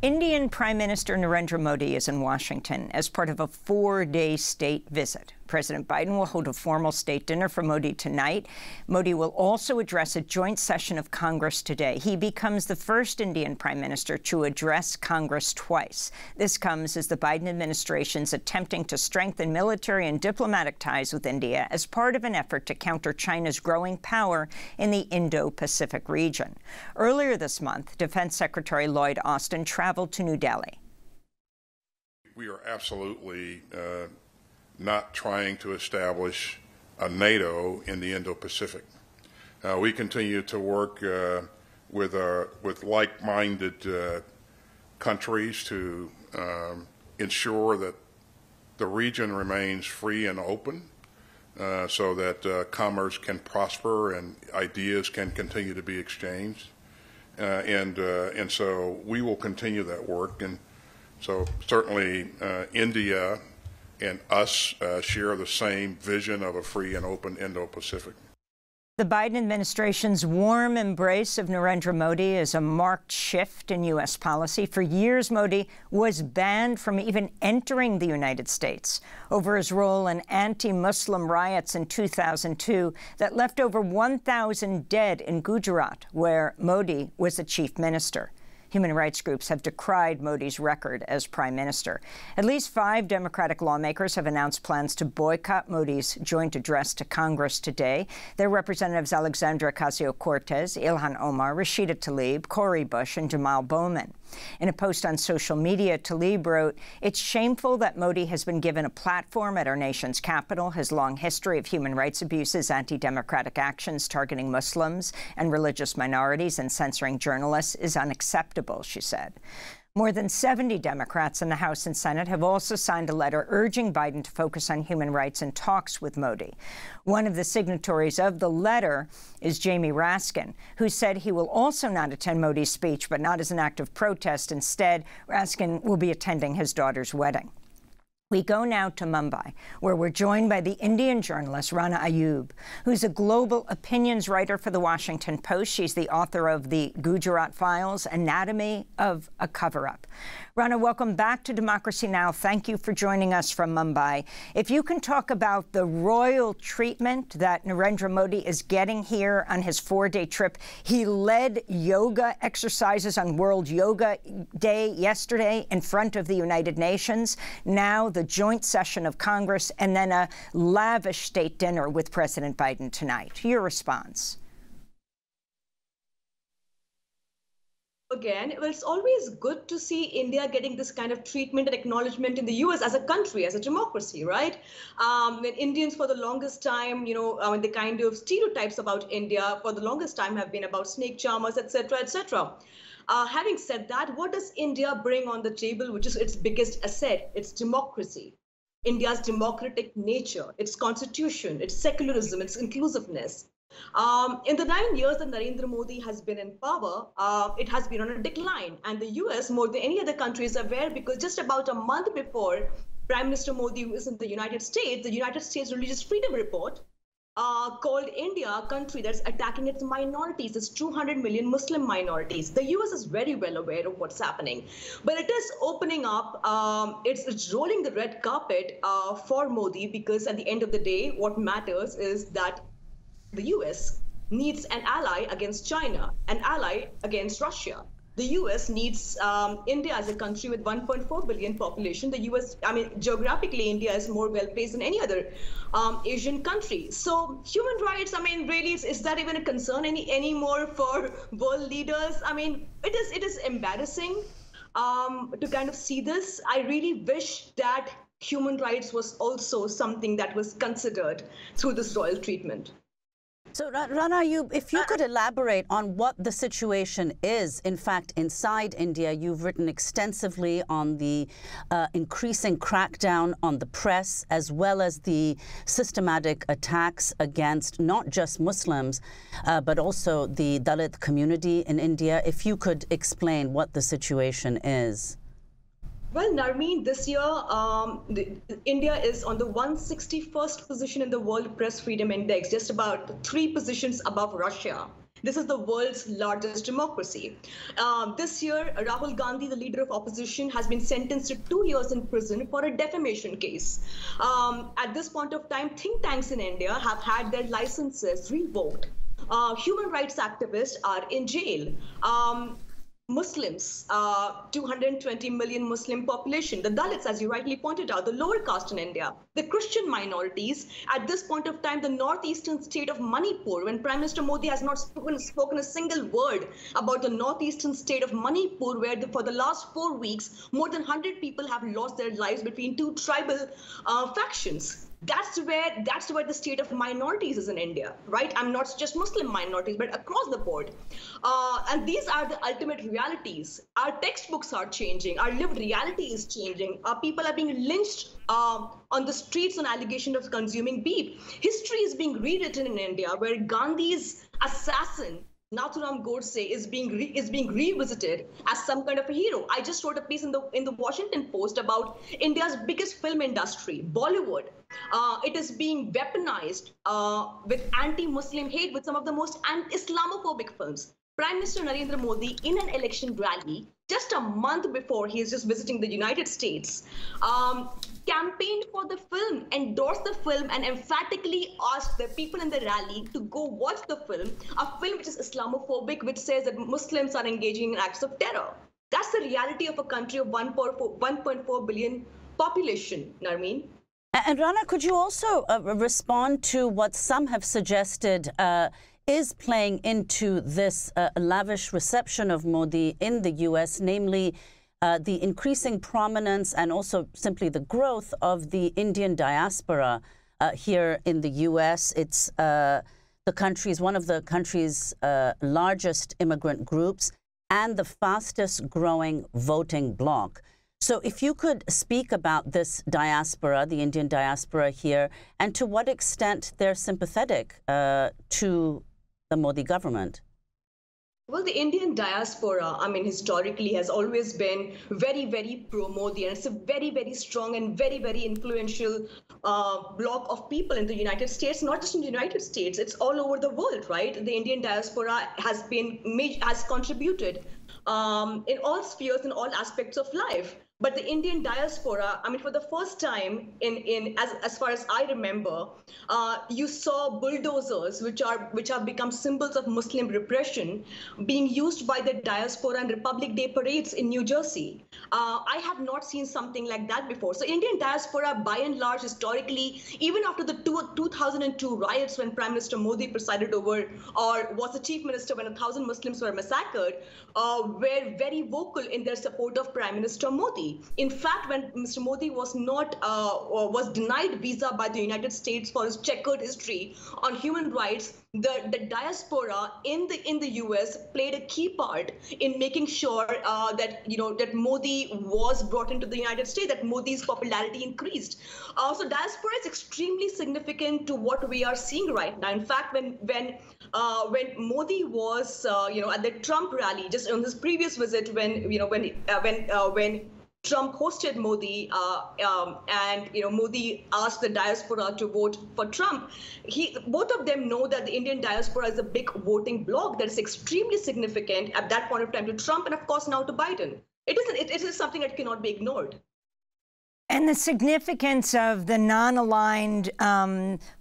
Indian Prime Minister Narendra Modi is in Washington as part of a 4-day state visit. President Biden will hold a formal state dinner for Modi tonight. Modi will also address a joint session of Congress today. He becomes the first Indian prime minister to address Congress twice. This comes as the Biden administration's attempting to strengthen military and diplomatic ties with India as part of an effort to counter China's growing power in the Indo-Pacific region. Earlier this month, Defense Secretary Lloyd Austin traveled to New Delhi. We are absolutely not trying to establish a NATO in the Indo-Pacific. We continue to work with like-minded countries to ensure that the region remains free and open so that commerce can prosper and ideas can continue to be exchanged. And so we will continue that work. And so certainly India and us share the same vision of a free and open Indo-Pacific. The Biden administration's warm embrace of Narendra Modi is a marked shift in U.S. policy. For years, Modi was banned from even entering the United States over his role in anti-Muslim riots in 2002 that left over 1,000 dead in Gujarat, where Modi was the chief minister. Human rights groups have decried Modi's record as prime minister. At least 5 Democratic lawmakers have announced plans to boycott Modi's joint address to Congress today. Their representatives Alexandra Ocasio-Cortez, Ilhan Omar, Rashida Tlaib, Cori Bush, and Jamal Bowman. In a post on social media, Tlaib wrote, "It's shameful that Modi has been given a platform at our nation's capital. His long history of human rights abuses, anti-democratic actions targeting Muslims and religious minorities, and censoring journalists is unacceptable," she said. More than 70 Democrats in the House and Senate have also signed a letter urging Biden to focus on human rights in talks with Modi. One of the signatories of the letter is Jamie Raskin, who said he will also not attend Modi's speech, but not as an act of protest. Instead, Raskin will be attending his daughter's wedding. We go now to Mumbai, where we're joined by the Indian journalist Rana Ayyub, who's a global opinions writer for The Washington Post. She's the author of the Gujarat Files, Anatomy of a Cover-Up. Rana, welcome back to Democracy Now! Thank you for joining us from Mumbai. If you can talk about the royal treatment that Narendra Modi is getting here on his 4-day trip. He led yoga exercises on World Yoga Day yesterday in front of the United Nations. Now the joint session of Congress, and then a lavish state dinner with President Biden tonight. Your response? Again, well, it's always good to see India getting this kind of treatment and acknowledgement in the U.S. as a country, as a democracy, right? When Indians for the longest time, the kind of stereotypes about India for the longest time have been about snake charmers, etc., etc. Having said that, what does India bring on the table, which is its biggest asset? It's democracy. India's democratic nature, its constitution, its secularism, its inclusiveness. In the 9 years that Narendra Modi has been in power, it has been on a decline. And the US, more than any other country, is aware, because just about a month before Prime Minister Modi was in the United States Religious Freedom Report called India a country that's attacking its minorities, its 200 million Muslim minorities. The US is very well aware of what's happening. But it is opening up, it's rolling the red carpet for Modi, because at the end of the day, what matters is that the US needs an ally against China, an ally against Russia. The US needs India as a country with 1.4 billion population. The US, geographically, India is more well placed than any other Asian country. So human rights, really, is that even a concern anymore for world leaders? It is embarrassing to kind of see this. I really wish that human rights was also something that was considered through this royal treatment. So, Rana Ayyub, if you could elaborate on what the situation is, in fact, inside India. You've written extensively on the increasing crackdown on the press, as well as the systematic attacks against not just Muslims, but also the Dalit community in India. If you could explain what the situation is. Well, Narmeen, this year, India is on the 161st position in the World Press Freedom Index, just about 3 positions above Russia. This is the world's largest democracy. This year, Rahul Gandhi, the leader of opposition, has been sentenced to 2 years in prison for a defamation case. At this point of time, think tanks in India have had their licenses revoked. Human rights activists are in jail. Muslims, 220 million Muslim population, the Dalits, as you rightly pointed out, the lower caste in India, the Christian minorities, at this point of time, the northeastern state of Manipur, when Prime Minister Modi has not spoken a single word about the northeastern state of Manipur, where for the last 4 weeks, more than 100 people have lost their lives between two tribal factions. That's where the state of minorities is in India, right? I'm not just Muslim minorities, but across the board. And these are the ultimate realities. Our textbooks are changing. Our lived reality is changing. Our people are being lynched on the streets on allegation of consuming beef. History is being rewritten in India, where Gandhi's assassin, Nathuram Godse, is being revisited as some kind of a hero. I just wrote a piece in the Washington Post about India's biggest film industry, Bollywood. It is being weaponized with anti-Muslim hate with some of the most Islamophobic films. Prime Minister Narendra Modi, in an election rally, just a month before he is just visiting the United States, campaigned for the film, endorsed the film, and emphatically asked the people in the rally to go watch the film, a film which is Islamophobic, which says that Muslims are engaging in acts of terror. That's the reality of a country of 1.4 billion population, Narmeen. And Rana, could you also respond to what some have suggested is playing into this lavish reception of Modi in the U.S., namely the increasing prominence and also simply the growth of the Indian diaspora here in the U.S. It's one of the country's largest immigrant groups and the fastest growing voting bloc. So if you could speak about this diaspora, the Indian diaspora here, and to what extent they're sympathetic to the Modi government. Well, the Indian diaspora, I mean, historically has always been very, very pro-Modi, and it's a very, very strong and very, very influential bloc of people in the United States, not just in the United States, it's all over the world, right? The Indian diaspora has contributed in all spheres, in all aspects of life. But the Indian diaspora, I mean, for the first time, as far as I remember, you saw bulldozers, which have become symbols of Muslim repression, being used by the diaspora and Republic Day parades in New Jersey. I have not seen something like that before. So Indian diaspora, by and large, historically, even after the 2002 riots, when Prime Minister Modi presided over, or was the chief minister when 1,000 Muslims were massacred, were very vocal in their support of Prime Minister Modi. In fact, when Mr. Modi was denied visa by the United States for his checkered history on human rights, the diaspora in the U.S. played a key part in making sure that Modi was brought into the United States, that Modi's popularity increased. So diaspora is extremely significant to what we are seeing right now. In fact, when Modi was at the Trump rally, just on his previous visit, when Trump hosted Modi, and Modi asked the diaspora to vote for Trump. Both of them know that the Indian diaspora is a big voting bloc that is extremely significant at that point of time to Trump, and of course now to Biden. It is something that cannot be ignored. And the significance of the non-aligned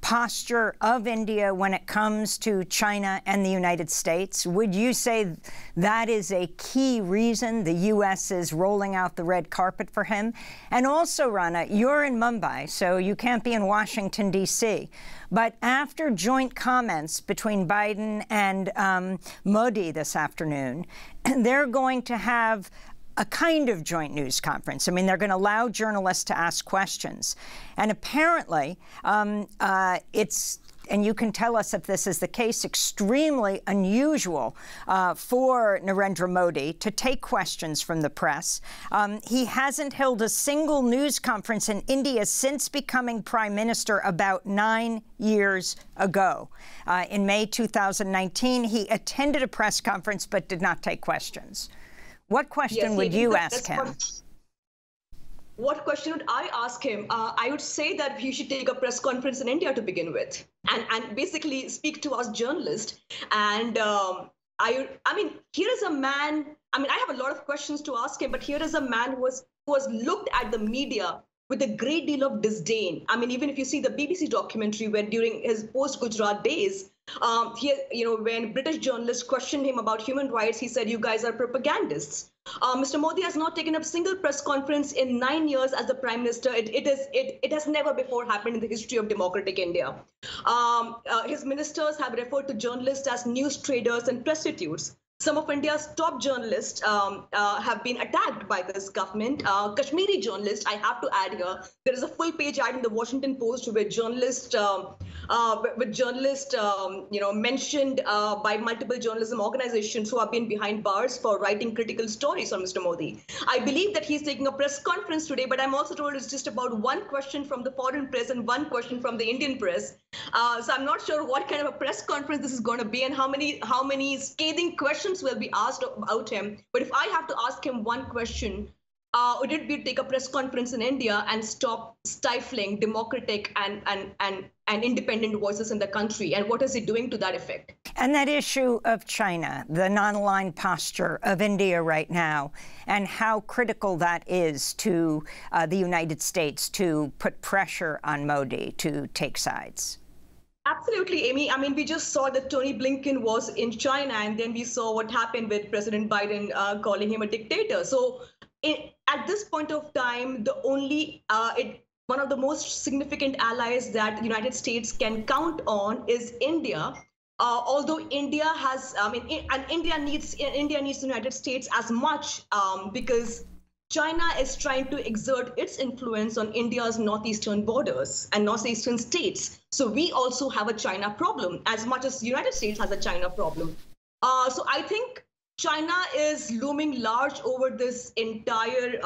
posture of India when it comes to China and the United States, would you say that is a key reason the U.S. is rolling out the red carpet for him? And also, Rana, you're in Mumbai, so you can't be in Washington, D.C. But after joint comments between Biden and Modi this afternoon, they're going to have a kind of joint news conference. I mean, they're going to allow journalists to ask questions. And apparently, it's, and you can tell us if this is the case, extremely unusual for Narendra Modi to take questions from the press. He hasn't held a single news conference in India since becoming prime minister about 9 years ago. In May 2019, he attended a press conference but did not take questions. What question would you ask him? what question would I ask him? I would say that he should take a press conference in India to begin with, and basically speak to us journalists. And I mean, here is a man. I mean, I have a lot of questions to ask him, but here is a man who was looked at the media with a great deal of disdain. I mean, even if you see the BBC documentary, where during his post-Gujarat days, when British journalists questioned him about human rights, he said, "You guys are propagandists." Mr. Modi has not taken up a single press conference in 9 years as the Prime Minister. It has never before happened in the history of democratic India. His ministers have referred to journalists as news traders and prostitutes. Some of India's top journalists have been attacked by this government. Kashmiri journalists, I have to add here, there is a full page ad in the Washington Post with journalists, mentioned by multiple journalism organizations who have been behind bars for writing critical stories on Mr. Modi. I believe that he's taking a press conference today, but I'm also told it's just about one question from the foreign press and one question from the Indian press. So I'm not sure what kind of a press conference this is going to be and how many scathing questions will be asked about him. But if I have to ask him one question, would it be to take a press conference in India and stop stifling democratic and independent voices in the country? And what is he doing to that effect? And that issue of China, the non-aligned posture of India right now, and how critical that is to the United States to put pressure on Modi to take sides. Absolutely, Amy. I mean, we just saw that Tony Blinken was in China, and then we saw what happened with President Biden calling him a dictator. So at this point of time, one of the most significant allies that the United States can count on is India. Although India has, India needs the United States as much because China is trying to exert its influence on India's northeastern borders and northeastern states. So we also have a China problem as much as the United States has a China problem. So I think China is looming large over this entire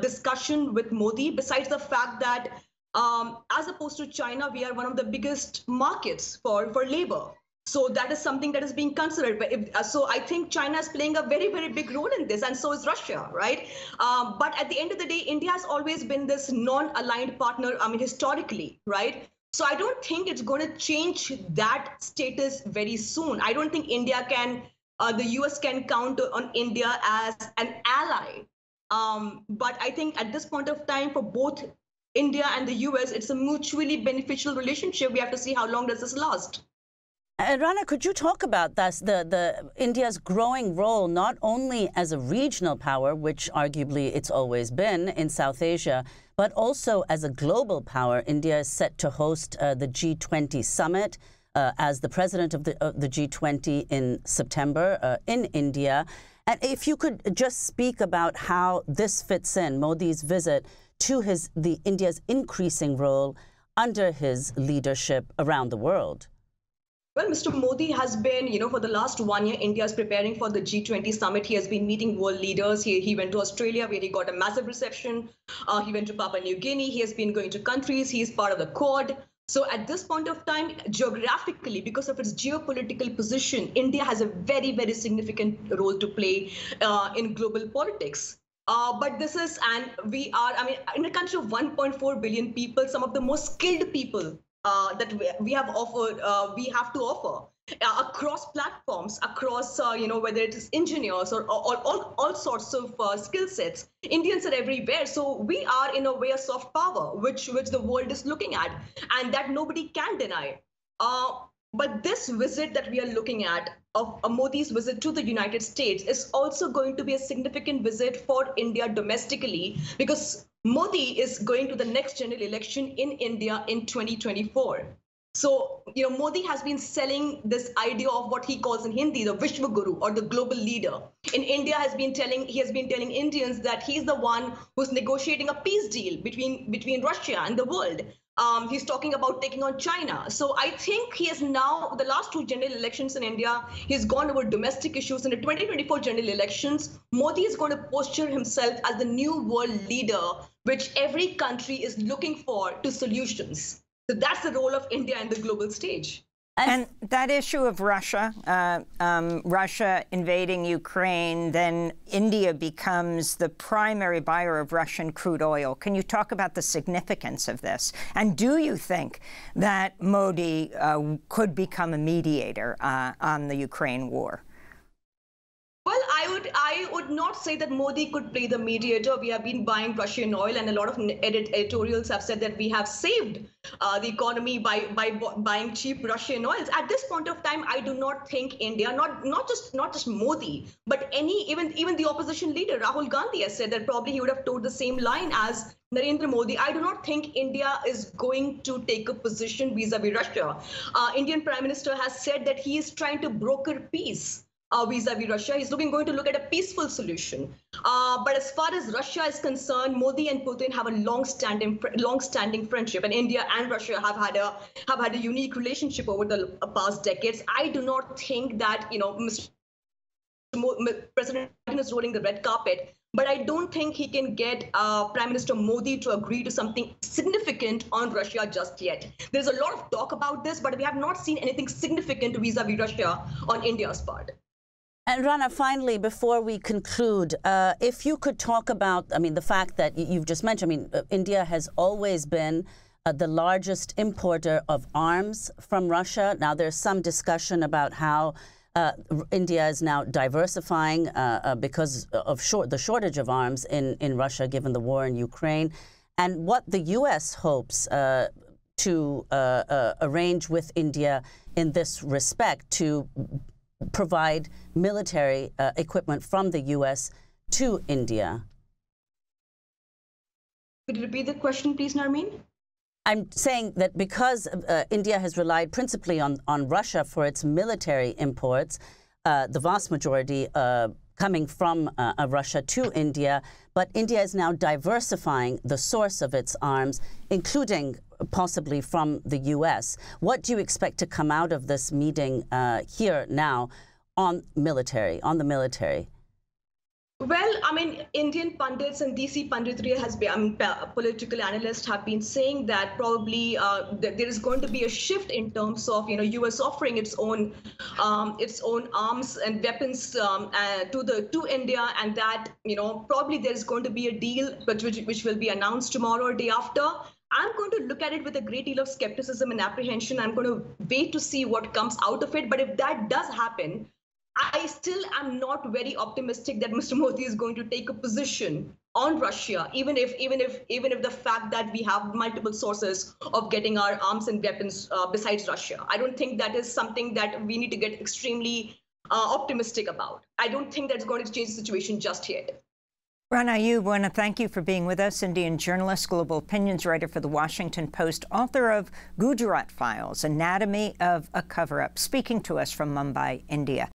discussion with Modi, besides the fact that as opposed to China, we are one of the biggest markets for labor. So that is something that is being considered. So I think China is playing a very, very big role in this, and so is Russia, right? But at the end of the day, India has always been this non-aligned partner, historically, right? So I don't think it's going to change that status very soon. I don't think the US can count on India as an ally. But I think at this point of time, for both India and the US, it's a mutually beneficial relationship. We have to see how long does this last. Rana, could you talk about this, the India's growing role, not only as a regional power, which arguably it's always been in South Asia, but also as a global power? India is set to host the G20 summit as the president of the G20 in September in India. And if you could just speak about how this fits in, Modi's visit to India's increasing role under his leadership around the world. Well, Mr. Modi has been, for the last 1 year, India is preparing for the G20 summit. He has been meeting world leaders. He went to Australia, where he got a massive reception. He went to Papua New Guinea. He has been going to countries. He is part of the Quad. So at this point of time, geographically, because of its geopolitical position, India has a very, very significant role to play in global politics. But this is, and we are, in a country of 1.4 billion people, some of the most skilled people that we have to offer across platforms, across, whether it is engineers or all sorts of skill sets. Indians are everywhere. So we are, in a way, a soft power, which the world is looking at, and that nobody can deny. But this visit that we are looking at, of Modi's visit to the United States, is also going to be a significant visit for India domestically, because Modi is going to the next general election in India in 2024. So, Modi has been selling this idea of what he calls in Hindi, the Vishwa Guru, or the global leader. In India, he has been telling Indians that he's the one who's negotiating a peace deal between Russia and the world. He's talking about taking on China. So I think he has now, the last two general elections in India, he's gone over domestic issues. In the 2024 general elections, Modi is going to posture himself as the new world leader, which every country is looking for to solutions. So that's the role of India in the global stage. And that issue of Russia, Russia invading Ukraine, then India becomes the primary buyer of Russian crude oil. Can you talk about the significance of this? And do you think that Modi could become a mediator on the Ukraine war? Well, I would not say that Modi could play the mediator. We have been buying Russian oil, and a lot of editorials have said that we have saved the economy by buying cheap Russian oils. At this point of time, I do not think India, not just Modi, but even the opposition leader Rahul Gandhi has said that probably he would have told the same line as Narendra Modi. I do not think India is going to take a position vis-a-vis Russia. Indian Prime Minister has said that he is trying to broker peace vis-a-vis Russia. He's going to look at a peaceful solution. But as far as Russia is concerned, Modi and Putin have a long-standing friendship, and India and Russia have had a unique relationship over the past decades. I do not think that President Biden is rolling the red carpet, but I don't think he can get Prime Minister Modi to agree to something significant on Russia just yet. There's a lot of talk about this, but we have not seen anything significant vis-a-vis Russia on India's part. And Rana, finally, before we conclude, if you could talk about, the fact that you've just mentioned, India has always been the largest importer of arms from Russia. Now, there's some discussion about how India is now diversifying because of the shortage of arms in Russia, given the war in Ukraine, and what the U.S. hopes to arrange with India in this respect to provide military equipment from the U.S. to India. Could you repeat the question, please, Narmeen? I'm saying that because India has relied principally on Russia for its military imports, the vast majority coming from Russia to India, but India is now diversifying the source of its arms, including possibly from the U.S. What do you expect to come out of this meeting here now on the military? Well, Indian pundits and DC punditry has been, political analysts have been saying that probably there is going to be a shift in terms of, U.S. offering its own arms and weapons to India, and that, probably there is going to be a deal which will be announced tomorrow or day after. I'm going to look at it with a great deal of skepticism and apprehension. I'm going to wait to see what comes out of it. But if that does happen, I still am not very optimistic that Mr. Modi is going to take a position on Russia, even if the fact that we have multiple sources of getting our arms and weapons besides Russia. I don't think that is something that we need to get extremely optimistic about. I don't think that's going to change the situation just yet. Rana Ayyub, I want to thank you for being with us. Indian journalist, global opinions writer for The Washington Post, author of Gujarat Files, Anatomy of a Cover-Up, speaking to us from Mumbai, India.